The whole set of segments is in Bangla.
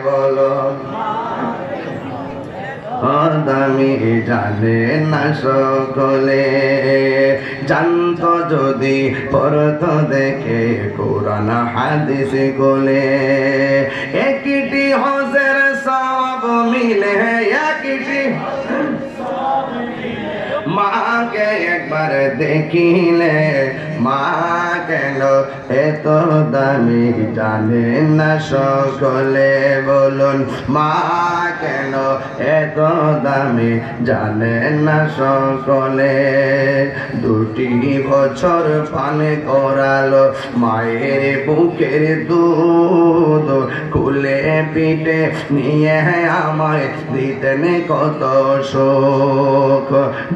বলো দামি জানে না সকলে, জানতো যদি পড়তো দেখে কোরআন হাদিস গোলে। একটি হজের সওয়াব মিলে, একটি মাকে একবার দেখিলে মা কেন এত দামি জানে না সকলে, বলুন মা কেন এত দামি জানে না সকলে। 2টি বছর পান করালো মায়ের বুকের দুধ, কুলে পিঠে নিয়ে আমায় দিতেন কত সুখ।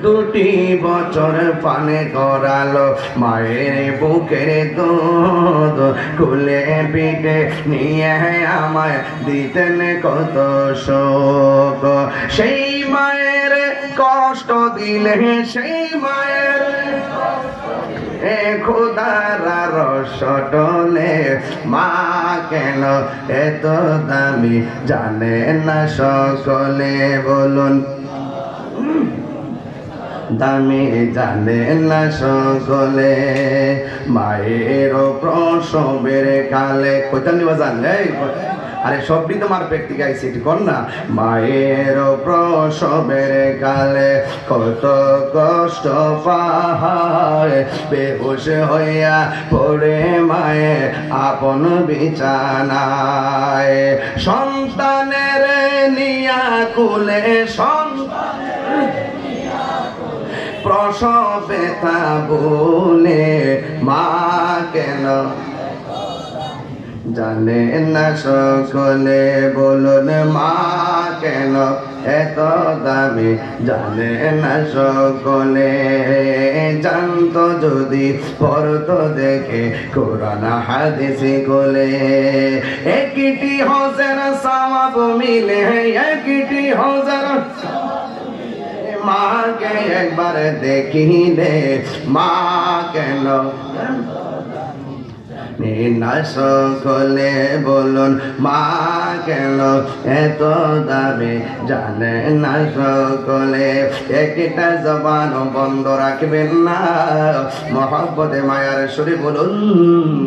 2টি বছর পান করালো মায়ের বুকের দুধ, কুলে পিঠে নিয়ে আমায় দিতেন কত সুখ। সেই মায়ের কষ্ট দিলে, সেই মায়ের খোদারা রস টলে, মা কেন এত দামি জানে না সকলে, বলুন দামি জানে না সকলে। মায়ের প্রসবের কালে কোথায় নিবা জানলে, আরে সবই তোমার ব্যক্তি গাইছে এটি কর না। মায়ের প্রসবের কালে কত কষ্ট পায়, বেহুশ হইয়া পড়ে মায়ে আপন বিছানায়। সন্তানের নিয়া কুলে, প্রসব ব্যথা বলে মা কেন জানে না সকলে, বলুন মা কেন এত দামি জানে না সকলে। জানতো যদি পড়তো দেখে কোরআন হাদিস গোলে। একটি হজের সওয়াব মিলে, একটি হজের মাকে একবার দেখিলে মা কেন না সকলে, বলুন মা কেন এত দামি জানে না সকলে। একটা জবান বন্ধ রাখবেন না, মহব্বতে মায়ার সুরে বলুন।